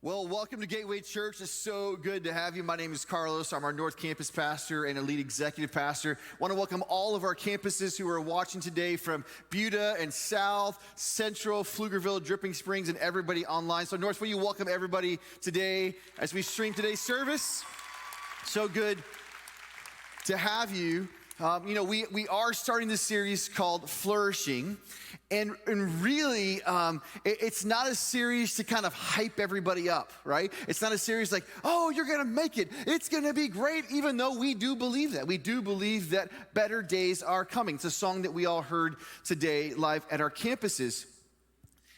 Well, welcome to Gateway Church. It's so good to have you. My name is Carlos. I'm our North Campus pastor and a lead executive pastor. I want to welcome all of our campuses who are watching today from Buda and South, Central, Pflugerville, Dripping Springs, and everybody online. So North, will you welcome everybody today as we stream today's service? So good to have you. We are starting this series called Flourishing, and really, it's not a series to kind of hype everybody up, right? It's not a series like, oh, you're gonna make it, it's gonna be great, even though we do believe that. We do believe that better days are coming. It's a song that we all heard today live at our campuses.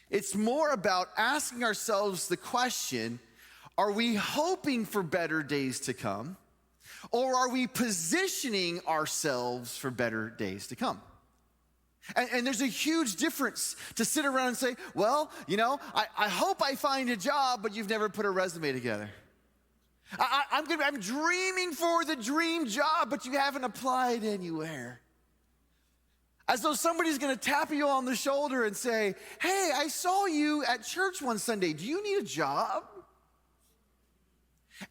It's more about asking ourselves the question, are we hoping for better days to come? Or are we positioning ourselves for better days to come? And there's a huge difference to sit around and say, well, I hope I find a job, but you've never put a resume together. I'm dreaming for the dream job, but you haven't applied anywhere. As though somebody's gonna tap you on the shoulder and say, hey, I saw you at church one Sunday. Do you need a job?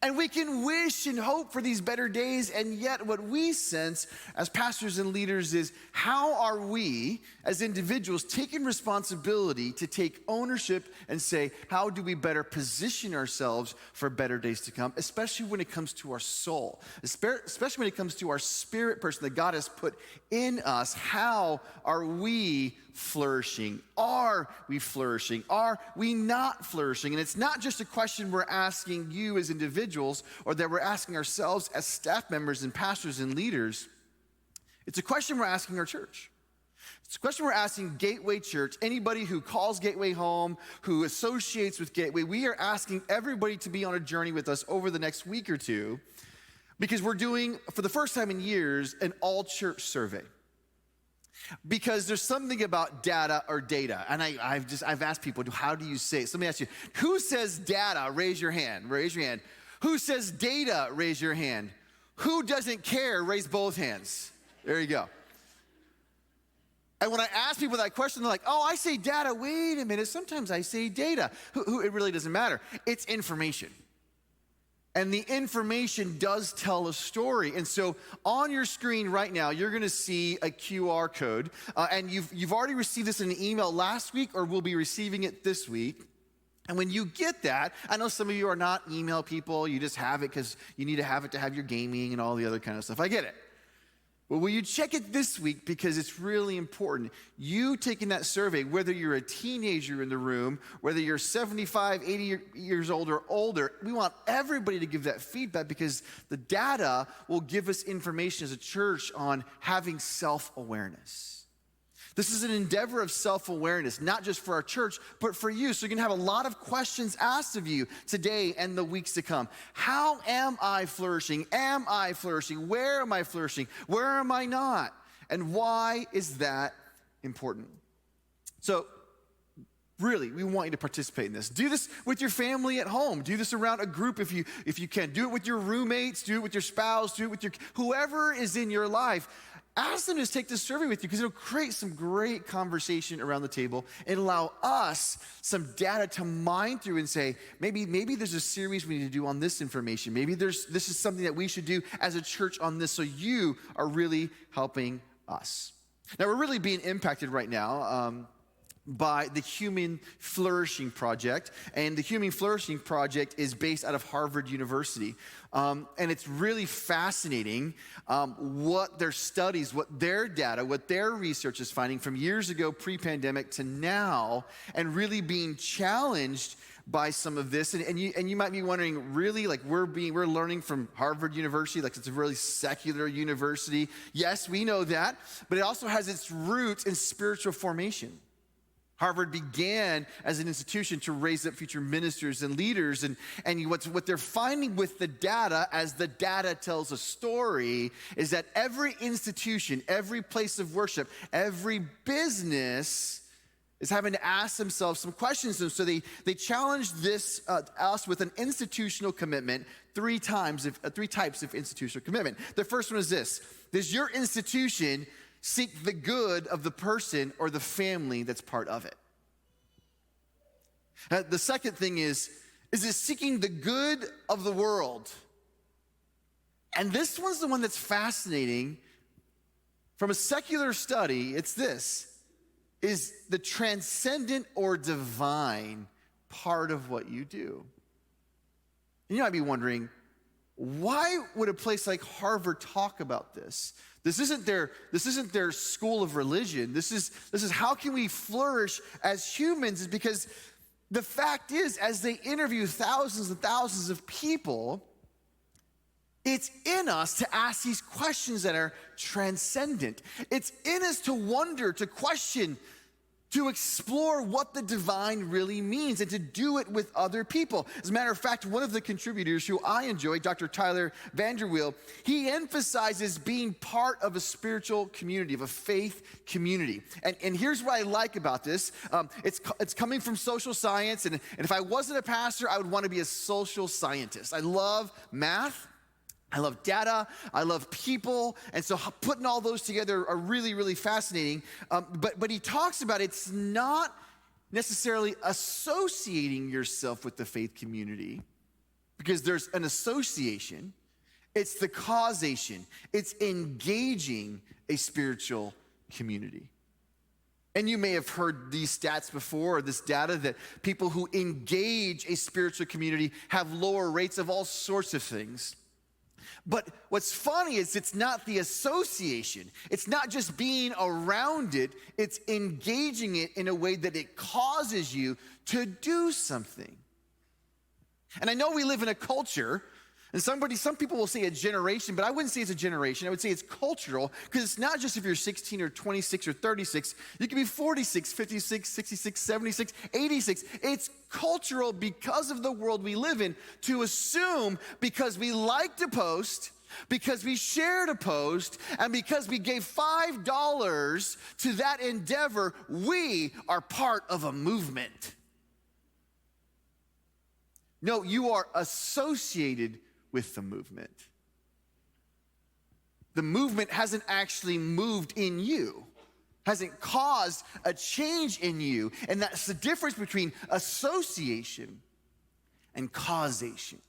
And we can wish and hope for these better days, and yet what we sense as pastors and leaders is, how are we as individuals taking responsibility to take ownership and say, how do we better position ourselves for better days to come, especially when it comes to our soul, especially when it comes to our spirit person that God has put in us. How are we flourishing? Are we flourishing? Are we not flourishing? And it's not just a question we're asking you as individuals or that we're asking ourselves as staff members and pastors and leaders. It's a question we're asking our church. It's a question we're asking Gateway Church, anybody who calls Gateway home, who associates with Gateway. We are asking everybody to be on a journey with us over the next week or two, because we're doing, for the first time in years, an all-church survey. Because there's something about data or data, and I've asked people, how do you say it? So let me ask you, who says data? Raise your hand. Raise your hand. Who says data? Raise your hand. Who doesn't care? Raise both hands. There you go. And when I ask people that question, they're like, oh, I say data. Wait a minute. Sometimes I say data. It really doesn't matter. It's information. And the information does tell a story. And so on your screen right now, you're gonna see a QR code. And you've already received this in an email last week, or will be receiving it this week. And when you get that, I know some of you are not email people, you just have it because you need to have it to have your gaming and all the other kind of stuff. I get it. But will you check it this week, because it's really important. You taking that survey, whether you're a teenager in the room, whether you're 75, 80 years old or older, we want everybody to give that feedback, because the data will give us information as a church on having self-awareness. This is an endeavor of self-awareness, not just for our church, but for you. So you're gonna have a lot of questions asked of you today and the weeks to come. How am I flourishing? Am I flourishing? Where am I flourishing? Where am I not? And why is that important? So really, we want you to participate in this. Do this with your family at home. Do this around a group if you can. Do it with your roommates, do it with your spouse, do it with your whoever is in your life. Ask them to take this survey with you, because it'll create some great conversation around the table and allow us some data to mine through and say, maybe there's a series we need to do on this information. Maybe this is something that we should do as a church on this, so you are really helping us. Now, we're really being impacted right now by the Human Flourishing Project. And the Human Flourishing Project is based out of Harvard University. And it's really fascinating what their studies, what their data, what their research is finding from years ago, pre-pandemic, to now, and really being challenged by some of this. And you might be wondering, really, like we're learning from Harvard University, like it's a really secular university. Yes, we know that, but it also has its roots in spiritual formation. Harvard began as an institution to raise up future ministers and leaders, and what they're finding with the data, as the data tells a story, is that every institution, every place of worship, every business is having to ask themselves some questions. And so they challenged us with an institutional commitment, three types of institutional commitment. The first one is this: does your institution seek the good of the person or the family that's part of it? The second thing is Is it seeking the good of the world? And this one's the one that's fascinating. From a secular study, it's this. Is the transcendent or divine part of what you do? And you might be wondering, why would a place like Harvard talk about this? This isn't their school of religion. This is how can we flourish as humans? Is because the fact is, as they interview thousands and thousands of people, it's in us to ask these questions that are transcendent. It's in us to wonder, to question, to explore what the divine really means and to do it with other people. As a matter of fact, one of the contributors who I enjoy, Dr. Tyler Vanderweel, he emphasizes being part of a spiritual community, of a faith community. And here's what I like about this. It's coming from social science, and if I wasn't a pastor, I would want to be a social scientist. I love math. I love data, I love people, and so putting all those together are really, really fascinating. But he talks about it's not necessarily associating yourself with the faith community, because there's an association. It's the causation. It's engaging a spiritual community. And you may have heard these stats before, or this data, that people who engage a spiritual community have lower rates of all sorts of things. But what's funny is it's not the association. It's not just being around it. It's engaging it in a way that it causes you to do something. And I know we live in a culture, and some people will say a generation, but I wouldn't say it's a generation. I would say it's cultural, because it's not just if you're 16 or 26 or 36. You can be 46, 56, 66, 76, 86. It's cultural because of the world we live in to assume because we liked a post, because we shared a post, and because we gave $5 to that endeavor, we are part of a movement. No, you are associated with the movement. The movement hasn't actually moved in you, hasn't caused a change in you. And that's the difference between association and causation.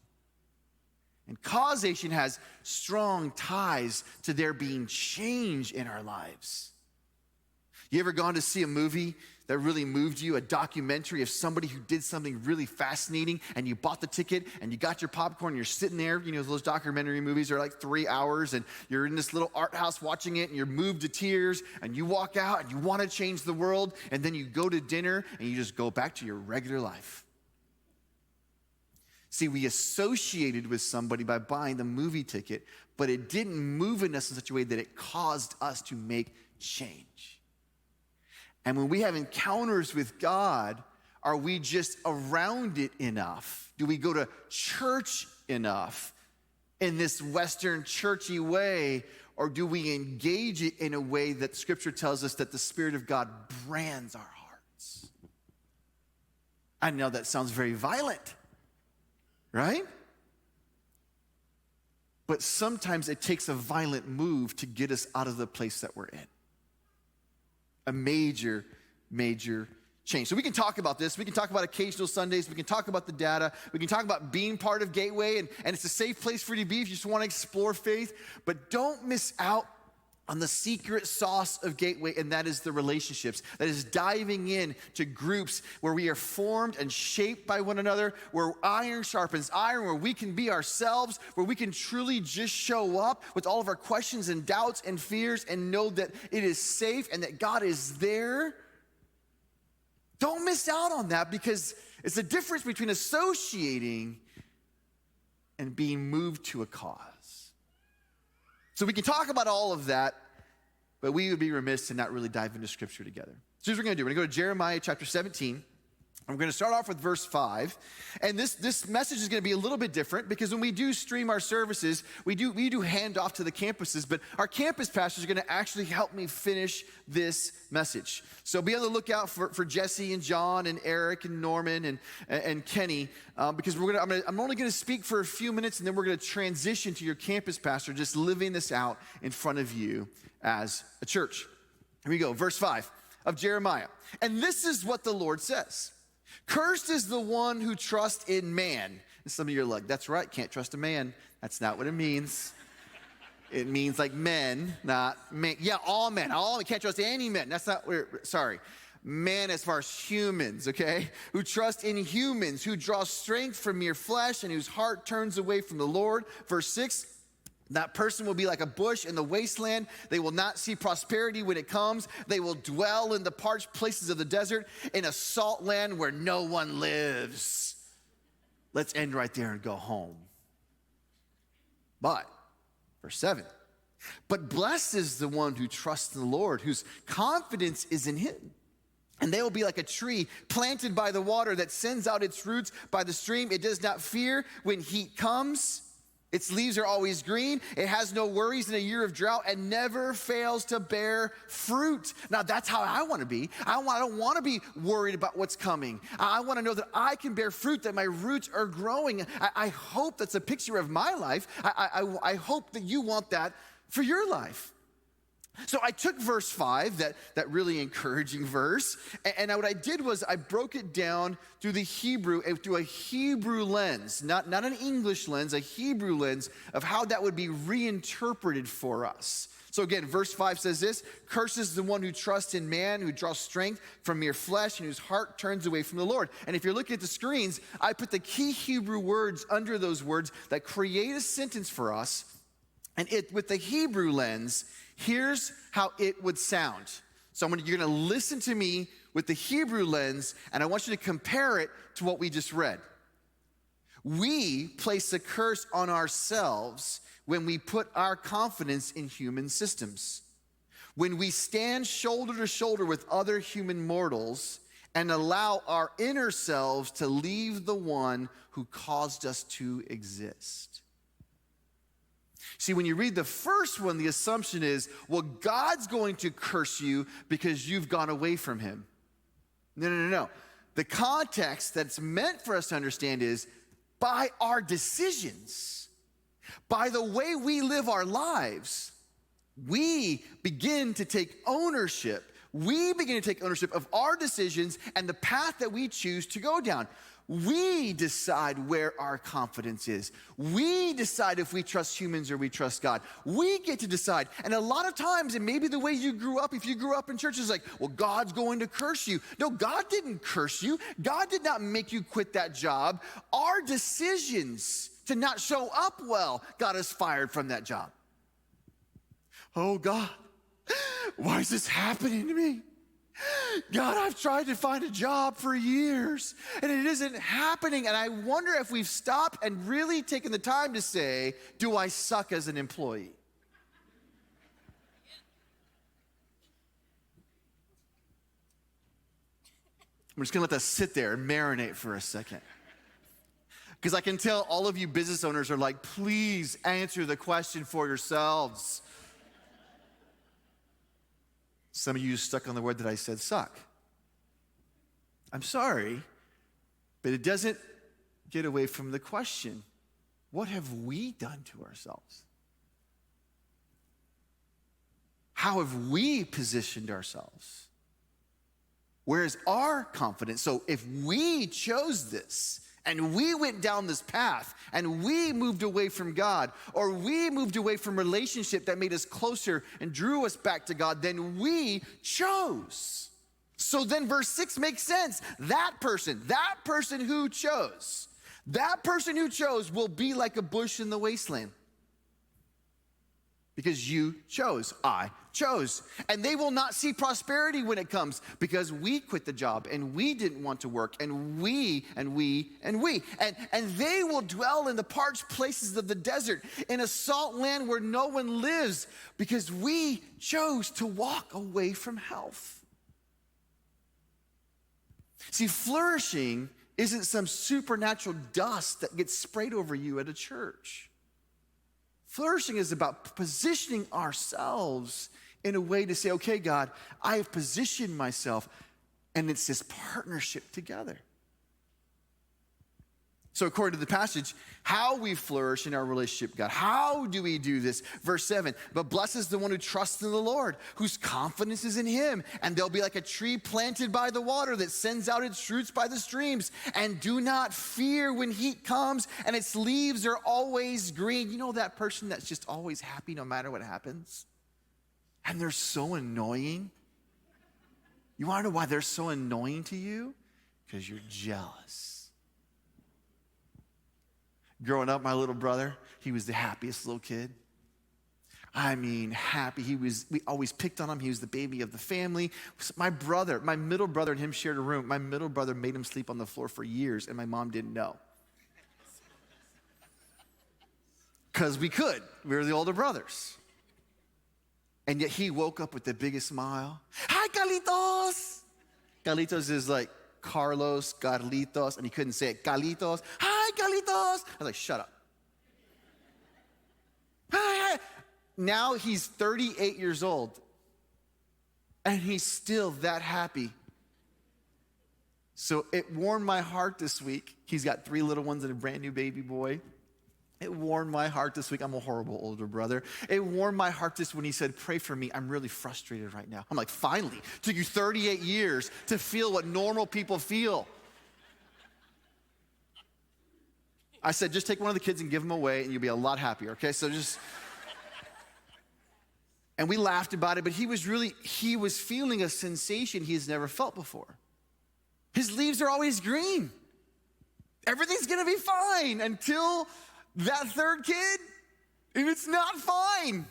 And causation has strong ties to there being change in our lives. You ever gone to see a movie that really moved you, a documentary of somebody who did something really fascinating, and you bought the ticket and you got your popcorn and you're sitting there, you know, those documentary movies are like 3 hours, and you're in this little art house watching it and you're moved to tears, and you walk out and you want to change the world, and then you go to dinner and you just go back to your regular life. See, we associated with somebody by buying the movie ticket, but it didn't move in us in such a way that it caused us to make change. And when we have encounters with God, are we just around it enough? Do we go to church enough in this Western churchy way? Or do we engage it in a way that Scripture tells us that the Spirit of God brands our hearts? I know that sounds very violent, right? But sometimes it takes a violent move to get us out of the place that we're in. A major, major change. So we can talk about this. We can talk about occasional Sundays. We can talk about the data. We can talk about being part of Gateway, and it's a safe place for you to be if you just want to explore faith. But don't miss out on the secret sauce of Gateway, and that is the relationships. That is diving in to groups where we are formed and shaped by one another, where iron sharpens iron, where we can be ourselves, where we can truly just show up with all of our questions and doubts and fears and know that it is safe and that God is there. Don't miss out on that, because it's the difference between associating and being moved to a cause. So we can talk about all of that, but we would be remiss to not really dive into Scripture together. So here's what we're going to do. We're going to go to Jeremiah chapter 17. I'm going to start off with verse 5. And this message is going to be a little bit different, because when we do stream our services, we do hand off to the campuses, but our campus pastors are going to actually help me finish this message. So be on the lookout for Jesse and John and Eric and Norman and Kenny, because I'm only going to speak for a few minutes, and then we're going to transition to your campus pastor just living this out in front of you as a church. Here we go, verse 5 of Jeremiah. And this is what the Lord says. Cursed is the one who trusts in man. And some of you are like, that's right, can't trust a man. That's not what it means. It means like men, not men. Yeah, all men. All men. Can't trust any men. That's not where, sorry. Man as far as humans, okay? Who trust in humans, who draw strength from mere flesh and whose heart turns away from the Lord. Verse 6, that person will be like a bush in the wasteland. They will not see prosperity when it comes. They will dwell in the parched places of the desert, in a salt land where no one lives. Let's end right there and go home. But, verse 7, but blessed is the one who trusts in the Lord, whose confidence is in him. And they will be like a tree planted by the water that sends out its roots by the stream. It does not fear when heat comes. Its leaves are always green. It has no worries in a year of drought and never fails to bear fruit. Now, that's how I want to be. I don't want to be worried about what's coming. I want to know that I can bear fruit, that my roots are growing. I hope that's a picture of my life. I hope that you want that for your life. So I took verse 5, that really encouraging verse, and what I did was I broke it down through a Hebrew lens, not an English lens, a Hebrew lens of how that would be reinterpreted for us. So again, verse 5 says this, cursed is the one who trusts in man, who draws strength from mere flesh, and whose heart turns away from the Lord. And if you're looking at the screens, I put the key Hebrew words under those words that create a sentence for us, and with the Hebrew lens, here's how it would sound. So you're going to listen to me with the Hebrew lens, and I want you to compare it to what we just read. We place a curse on ourselves when we put our confidence in human systems. When we stand shoulder to shoulder with other human mortals and allow our inner selves to leave the one who caused us to exist. See, when you read the first one, the assumption is, well, God's going to curse you because you've gone away from him. No. The context that's meant for us to understand is by our decisions, by the way we live our lives, we begin to take ownership. We begin to take ownership of our decisions and the path that we choose to go down. We decide where our confidence is. We decide if we trust humans or we trust God. We get to decide. And a lot of times, and maybe the way you grew up, if you grew up in church, is like, well, God's going to curse you. No, God didn't curse you. God did not make you quit that job. Our decisions to not show up well got us fired from that job. Oh, God, why is this happening to me? God, I've tried to find a job for years and it isn't happening. And I wonder if we've stopped and really taken the time to say, do I suck as an employee? I'm just gonna let that sit there and marinate for a second. Because I can tell all of you business owners are like, please answer the question for yourselves. Some of you stuck on the word that I said, suck. I'm sorry, but it doesn't get away from the question. What have we done to ourselves? How have we positioned ourselves? Where is our confidence? So if we chose this, and we went down this path, and we moved away from God, or we moved away from relationship that made us closer and drew us back to God, then we chose. So then verse 6 makes sense. That person who chose will be like a bush in the wasteland. Because you chose, I chose. And they will not see prosperity when it comes because we quit the job and we didn't want to work and we. And they will dwell in the parched places of the desert in a salt land where no one lives because we chose to walk away from health. See, flourishing isn't some supernatural dust that gets sprayed over you at a church. Flourishing is about positioning ourselves in a way to say, okay, God, I have positioned myself, and it's this partnership together. So according to the passage, how we flourish in our relationship with God. How do we do this? Verse 7, but blessed is the one who trusts in the Lord, whose confidence is in him. And they'll be like a tree planted by the water that sends out its roots by the streams. And do not fear when heat comes and its leaves are always green. You know that person that's just always happy no matter what happens? And they're so annoying. You want to know why they're so annoying to you? Because you're jealous. Growing up, my little brother, he was the happiest little kid. I mean, happy. We always picked on him. He was the baby of the family. My middle brother and him shared a room. My middle brother made him sleep on the floor for years, and my mom didn't know. Because we could. We were the older brothers. And yet he woke up with the biggest smile. Hi, Carlitos. Carlitos is like Carlos, Carlitos, and he couldn't say it. Carlitos. Hi, Carlitos. I was like, shut up. Hi. Now he's 38 years old, and he's still that happy. So it warmed my heart this week. He's got 3 little ones and a brand new baby boy. It warmed my heart this week. I'm a horrible older brother. It warmed my heart this when he said, pray for me. I'm really frustrated right now. I'm like, finally. Took you 38 years to feel what normal people feel. I said, just take one of the kids and give them away and you'll be a lot happier, okay? So just... And we laughed about it, but he was feeling a sensation he has never felt before. His leaves are always green. Everything's gonna be fine until that third kid, and it's not fine.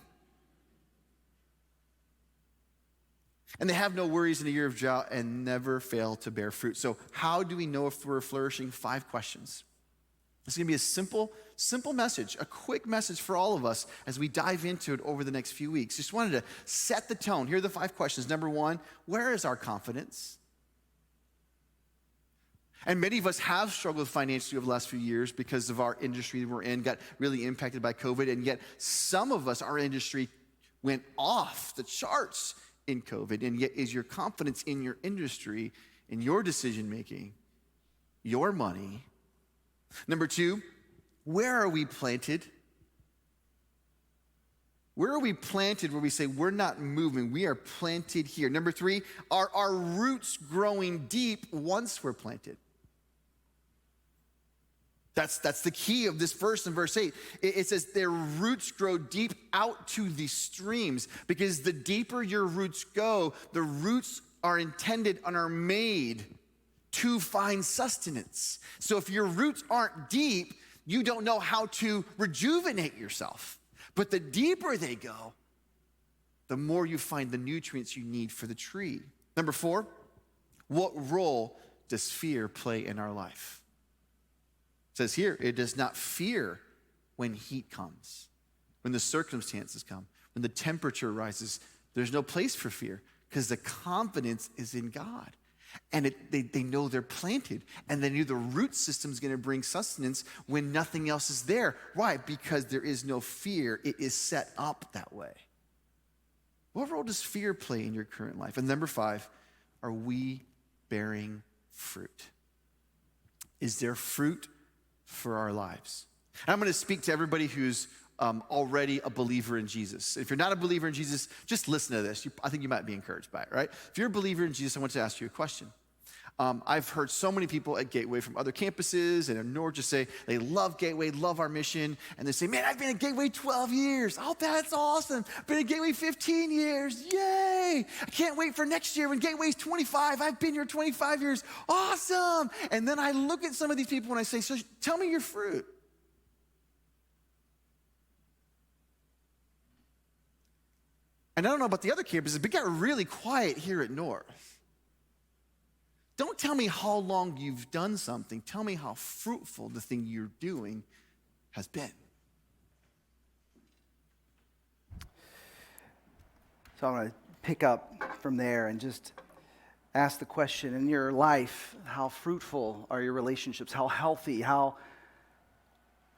And they have no worries in a year of drought and never fail to bear fruit. So how do we know if we're flourishing? 5 questions. It's gonna be a simple message, a quick message for all of us as we dive into it over the next few weeks. Just wanted to set the tone. Here are the 5 questions. Number 1, where is our confidence? And many of us have struggled financially over the last few years because of our industry that we're in, got really impacted by COVID, and yet some of us, our industry went off the charts in COVID, and yet is your confidence in your industry, in your decision-making, your money? Number 2, where are we planted? Where are we planted where we say we're not moving, we are planted here? Number 3, are our roots growing deep once we're planted? That's the key of this verse in verse 8. It says their roots grow deep out to the streams, because the deeper your roots go, the roots are intended and are made to find sustenance. So if your roots aren't deep, you don't know how to rejuvenate yourself. But the deeper they go, the more you find the nutrients you need for the tree. Number 4, what role does fear play in our life? It says here, it does not fear when heat comes, when the circumstances come, when the temperature rises. There's no place for fear because the confidence is in God. And they know they're planted, and they know the root system is going to bring sustenance when nothing else is there. Why? Because there is no fear. It is set up that way. What role does fear play in your current life? And number 5, are we bearing fruit? Is there fruit for our lives? And I'm going to speak to everybody who's already a believer in Jesus. If you're not a believer in Jesus, just listen to this. I think you might be encouraged by it, right? If you're a believer in Jesus, I want to ask you a question. I've heard so many people at Gateway from other campuses and in North just say they love Gateway, love our mission, and they say, man, I've been at Gateway 12 years. Oh, that's awesome. Been at Gateway 15 years. Yay. I can't wait for next year when Gateway's 25. I've been here 25 years. Awesome. And then I look at some of these people and I say, so tell me your fruit. And I don't know about the other campuses, but it got really quiet here at North. Don't tell me how long you've done something. Tell me how fruitful the thing you're doing has been. So I'm going to pick up from there and just ask the question, in your life, how fruitful are your relationships? How healthy? How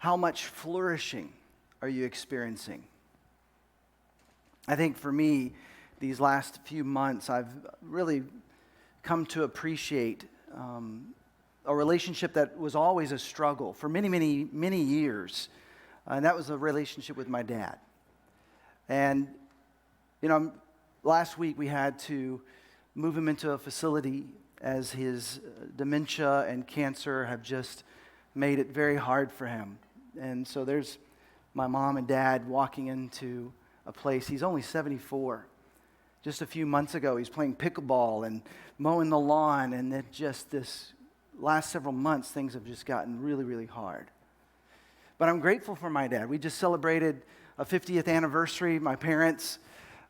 much flourishing are you experiencing? I think for me, these last few months, I've really come to appreciate a relationship that was always a struggle for many, many, many years. And that was a relationship with my dad. And, last week we had to move him into a facility as his dementia and cancer have just made it very hard for him. And so there's my mom and dad walking into a place. He's only 74. Just a few months ago, he's playing pickleball and mowing the lawn, and then just this last several months, things have just gotten really, really hard. But I'm grateful for my dad. We just celebrated a 50th anniversary. My parents,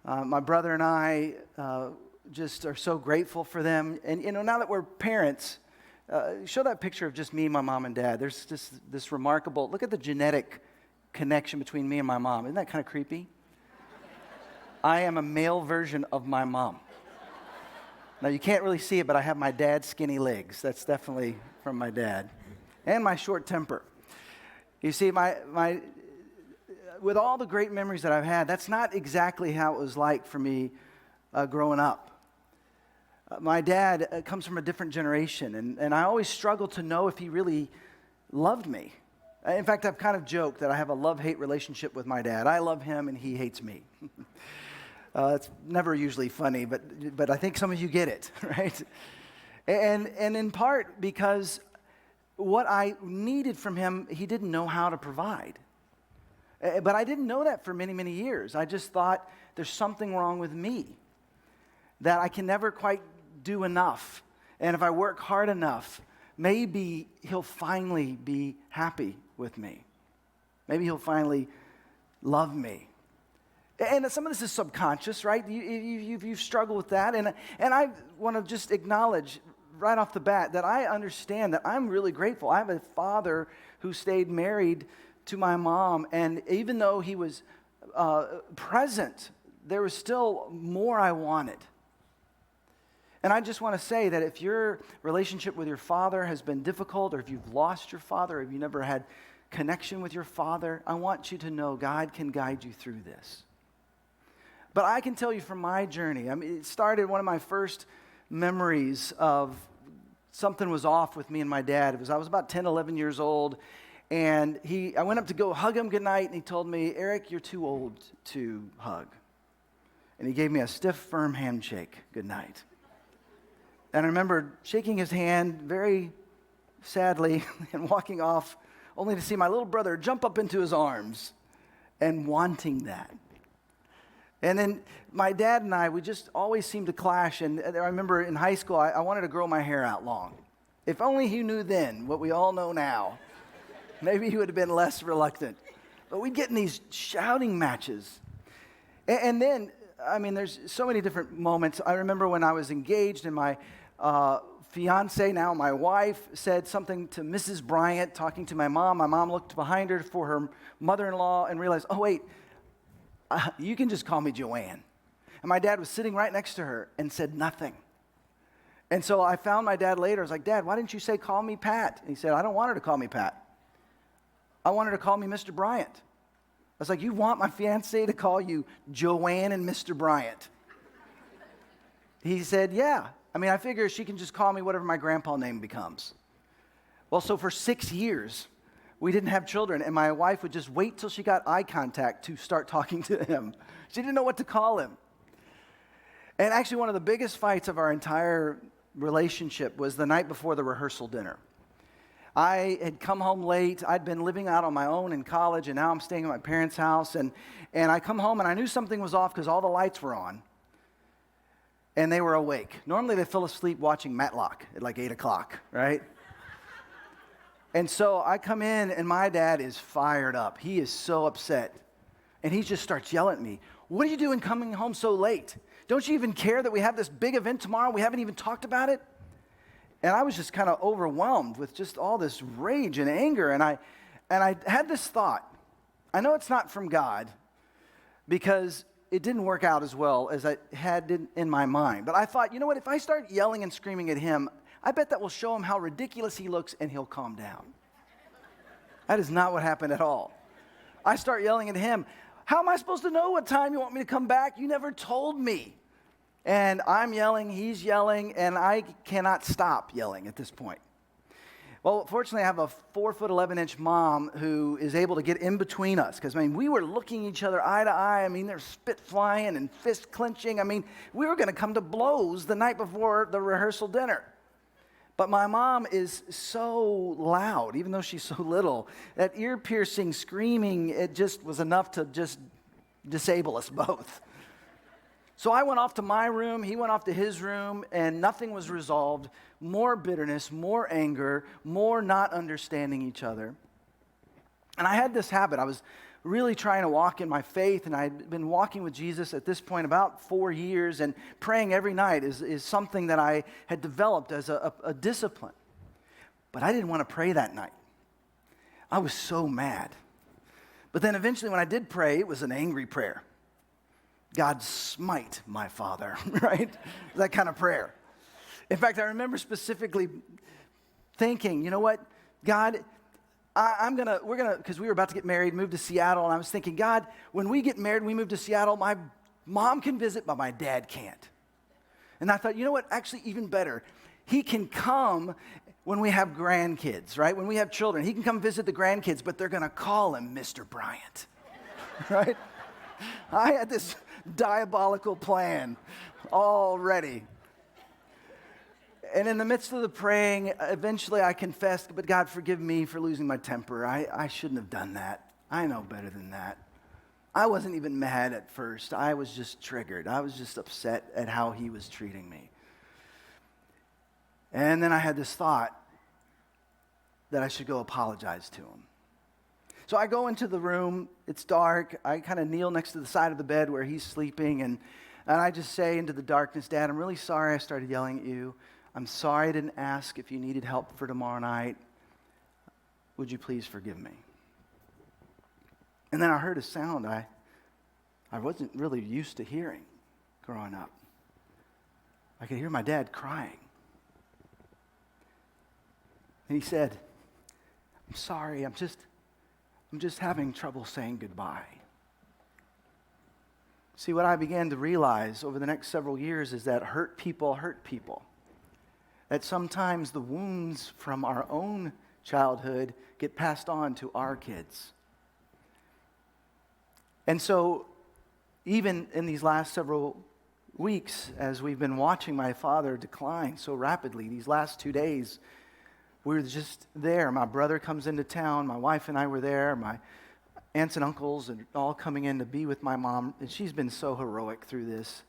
my brother and I just are so grateful for them. And, now that we're parents, show that picture of just me, my mom, and dad. There's just this remarkable, look at the genetic connection between me and my mom. Isn't that kind of creepy? I am a male version of my mom. Now, you can't really see it, but I have my dad's skinny legs. That's definitely from my dad. And my short temper. You see, with all the great memories that I've had, that's not exactly how it was like for me growing up. My dad comes from a different generation, and I always struggled to know if he really loved me. In fact, I've kind of joked that I have a love-hate relationship with my dad. I love him, and he hates me. It's never usually funny, but I think some of you get it, right? And in part because what I needed from him, he didn't know how to provide. But I didn't know that for many, many years. I just thought there's something wrong with me, that I can never quite do enough. And if I work hard enough, maybe he'll finally be happy with me. Maybe he'll finally love me. And some of this is subconscious, right? You've struggled with that. And I want to just acknowledge right off the bat that I understand that I'm really grateful. I have a father who stayed married to my mom. And even though he was present, there was still more I wanted. And I just want to say that if your relationship with your father has been difficult, or if you've lost your father, or if you never had connection with your father, I want you to know God can guide you through this. But I can tell you from my journey, it started one of my first memories of something was off with me and my dad. I was about 10, 11 years old, and I went up to go hug him goodnight, and he told me, "Eric, you're too old to hug." And he gave me a stiff, firm handshake goodnight. And I remember shaking his hand very sadly and walking off, only to see my little brother jump up into his arms and wanting that. And then my dad and I, we just always seemed to clash. And I remember in high school, I wanted to grow my hair out long. If only he knew then what we all know now, maybe he would have been less reluctant. But we'd get in these shouting matches. And then, there's so many different moments. I remember when I was engaged and my fiance, now my wife, said something to Mrs. Bryant, talking to my mom. My mom looked behind her for her mother-in-law and realized, oh, wait, you can just call me Joanne. And my dad was sitting right next to her and said nothing. And so I found my dad later. I was like, "Dad, why didn't you say call me Pat?" And he said, "I don't want her to call me Pat. I want her to call me Mr. Bryant." I was like, "You want my fiancée to call you Joanne and Mr. Bryant?" He said, "Yeah. I figure she can just call me whatever my grandpa name becomes." Well, so for 6 years, we didn't have children, and my wife would just wait till she got eye contact to start talking to him. She didn't know what to call him. And actually, one of the biggest fights of our entire relationship was the night before the rehearsal dinner. I had come home late. I'd been living out on my own in college, and now I'm staying at my parents' house. And I come home, and I knew something was off because all the lights were on, and they were awake. Normally, they fell asleep watching Matlock at like 8 o'clock, right? And so I come in, and my dad is fired up. He is so upset. And he just starts yelling at me, "What are you doing coming home so late? Don't you even care that we have this big event tomorrow? We haven't even talked about it?" And I was just kind of overwhelmed with just all this rage and anger. And I had this thought. I know it's not from God because it didn't work out as well as I had in my mind. But I thought, you know what? If I start yelling and screaming at him, I bet that will show him how ridiculous he looks and he'll calm down. That is not what happened at all. I start yelling at him, "How am I supposed to know what time you want me to come back? You never told me." And I'm yelling, he's yelling, and I cannot stop yelling at this point. Well, fortunately, I have a 4'11" mom who is able to get in between us. Because, we were looking each other eye to eye. There's spit flying and fist clenching. We were going to come to blows the night before the rehearsal dinner. But my mom is so loud, even though she's so little, that ear-piercing screaming, it just was enough to just disable us both. So I went off to my room, he went off to his room, and nothing was resolved. More bitterness, more anger, more not understanding each other. And I had this habit. I was really trying to walk in my faith, and I'd been walking with Jesus at this point about 4 years, and praying every night is something that I had developed as a discipline. But I didn't want to pray that night. I was so mad. But then eventually when I did pray, it was an angry prayer. God, smite my father, right? That kind of prayer. In fact, I remember specifically thinking, you know what, God, we're gonna, because we were about to get married, move to Seattle, and I was thinking, God, when we get married, we move to Seattle, my mom can visit, but my dad can't. And I thought, you know what, actually even better, he can come when we have grandkids, right? When we have children, he can come visit the grandkids, but they're gonna call him Mr. Bryant, right? I had this diabolical plan all ready. And in the midst of the praying, eventually I confessed, but God, forgive me for losing my temper. I shouldn't have done that. I know better than that. I wasn't even mad at first. I was just triggered. I was just upset at how he was treating me. And then I had this thought that I should go apologize to him. So I go into the room, it's dark, I kind of kneel next to the side of the bed where he's sleeping, and I just say into the darkness, Dad, I'm really sorry I started yelling at you. I'm sorry I didn't ask if you needed help for tomorrow night. Would you please forgive me? And then I heard a sound I wasn't really used to hearing growing up. I could hear my dad crying. And he said, I'm sorry, I'm just having trouble saying goodbye. See, what I began to realize over the next several years is that hurt people. That sometimes the wounds from our own childhood get passed on to our kids. And so, even in these last several weeks, as we've been watching my father decline so rapidly, these last 2 days, we were just there. My brother comes into town. My wife and I were there. My aunts and uncles are all coming in to be with my mom. And she's been so heroic through this.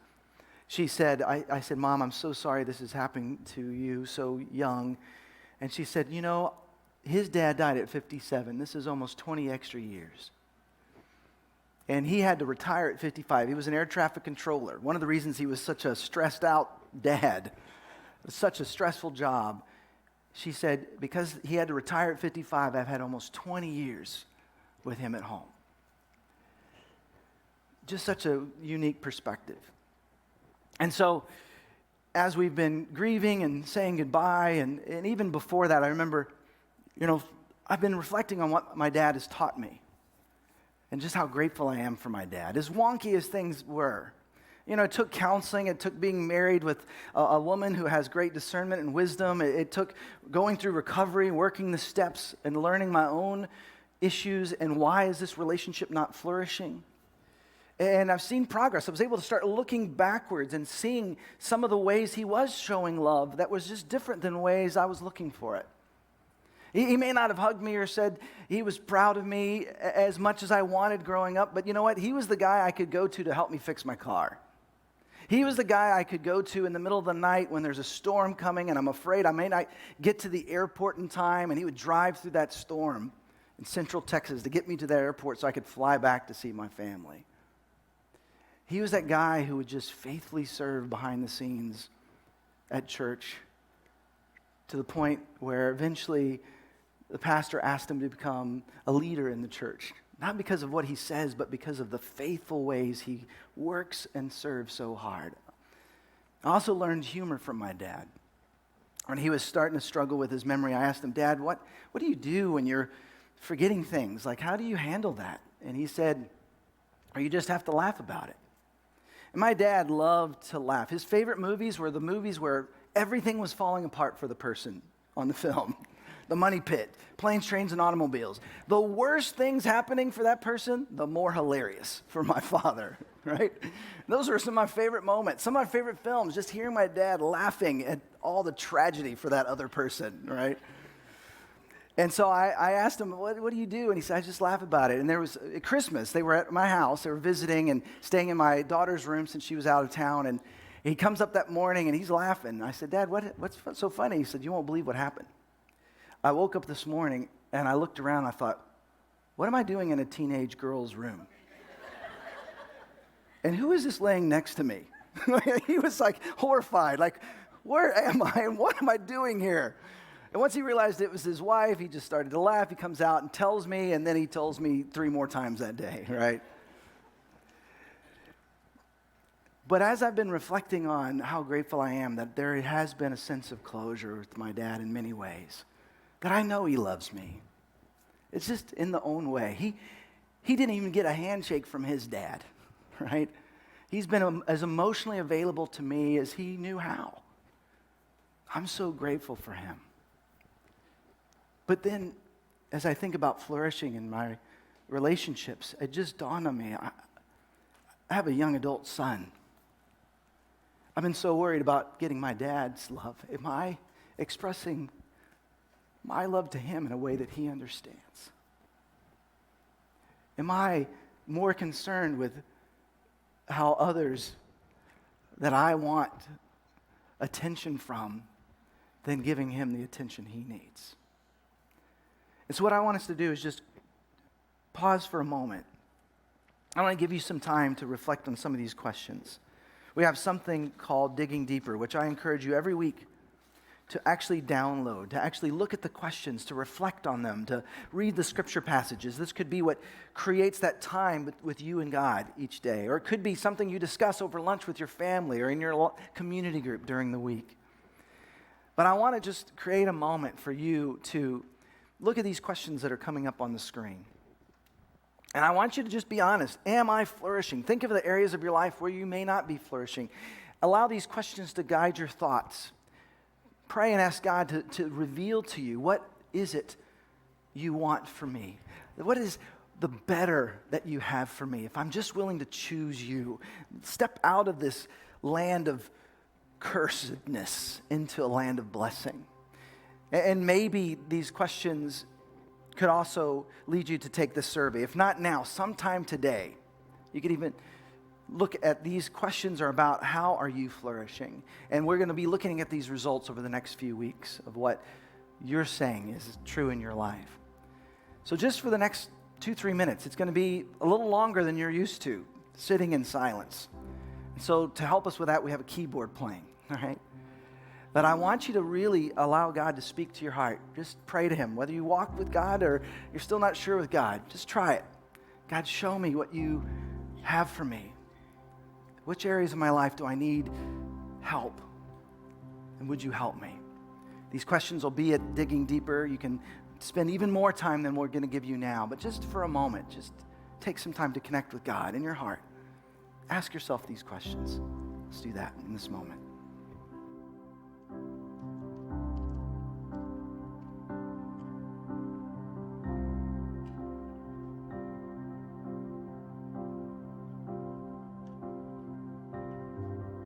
She said, I said, Mom, I'm so sorry this is happening to you so young. And she said, you know, his dad died at 57. This is almost 20 extra years. And he had to retire at 55. He was an air traffic controller. One of the reasons he was such a stressed out dad, it was such a stressful job. She said, because he had to retire at 55, I've had almost 20 years with him at home. Just such a unique perspective. And so, as we've been grieving and saying goodbye, and even before that, I remember, I've been reflecting on what my dad has taught me and just how grateful I am for my dad. As wonky as things were, it took counseling, it took being married with a woman who has great discernment and wisdom, it took going through recovery, working the steps, and learning my own issues and why is this relationship not flourishing. And I've seen progress. I was able to start looking backwards and seeing some of the ways he was showing love that was just different than ways I was looking for it. He may not have hugged me or said he was proud of me as much as I wanted growing up, but you know what? He was the guy I could go to help me fix my car. He was the guy I could go to in the middle of the night when there's a storm coming and I'm afraid I may not get to the airport in time, and he would drive through that storm in Central Texas to get me to the airport so I could fly back to see my family. He was that guy who would just faithfully serve behind the scenes at church to the point where eventually the pastor asked him to become a leader in the church. Not because of what he says, but because of the faithful ways he works and serves so hard. I also learned humor from my dad. When he was starting to struggle with his memory, I asked him, Dad, what do you do when you're forgetting things? Like, how do you handle that? And he said, or you just have to laugh about it. And my dad loved to laugh. His favorite movies were the movies where everything was falling apart for the person on the film. the money pit, planes, trains, and automobiles. The worse things happening for that person, the more hilarious for my father, right? Those are some of my favorite moments. Some of my favorite films, just hearing my dad laughing at all the tragedy for that other person, right? And so I asked him, what do you do? And he said, I just laugh about it. And there was at Christmas, they were at my house. They were visiting and staying in my daughter's room since she was out of town. And he comes up that morning and he's laughing. I said, Dad, what's so funny? He said, you won't believe what happened. I woke up this morning and I looked around and I thought, what am I doing in a teenage girl's room? And who is this laying next to me? He was like horrified, like, where am I and what am I doing here? And once he realized it was his wife, he just started to laugh. He comes out and tells me, and then he tells me 3 more times that day, right? But as I've been reflecting on how grateful I am that there has been a sense of closure with my dad in many ways, that I know he loves me. It's just in the own way. He didn't even get a handshake from his dad, right? He's been as emotionally available to me as he knew how. I'm so grateful for him. But then, as I think about flourishing in my relationships, it just dawned on me, I have a young adult son. I've been so worried about getting my dad's love. Am I expressing my love to him in a way that he understands? Am I more concerned with how others that I want attention from than giving him the attention he needs? And so what I want us to do is just pause for a moment. I want to give you some time to reflect on some of these questions. We have something called Digging Deeper, which I encourage you every week to actually download, to actually look at the questions, to reflect on them, to read the scripture passages. This could be what creates that time with you and God each day. Or it could be something you discuss over lunch with your family or in your community group during the week. But I want to just create a moment for you to look at these questions that are coming up on the screen. And I want you to just be honest. Am I flourishing? Think of the areas of your life where you may not be flourishing. Allow these questions to guide your thoughts. Pray and ask God to reveal to you, what is it you want for me? What is the better that you have for me? If I'm just willing to choose you, step out of this land of cursedness into a land of blessing. And maybe these questions could also lead you to take this survey. If not now, sometime today, you could even look at these questions are about how are you flourishing? And we're going to be looking at these results over the next few weeks of what you're saying is true in your life. So just for the next 2-3 minutes, it's going to be a little longer than you're used to, sitting in silence. And so to help us with that, we have a keyboard playing, all right? But I want you to really allow God to speak to your heart. Just pray to him. Whether you walk with God or you're still not sure with God, just try it. God, show me what you have for me. Which areas of my life do I need help? And would you help me? These questions will be at Digging Deeper. You can spend even more time than we're going to give you now. But just for a moment, just take some time to connect with God in your heart. Ask yourself these questions. Let's do that in this moment.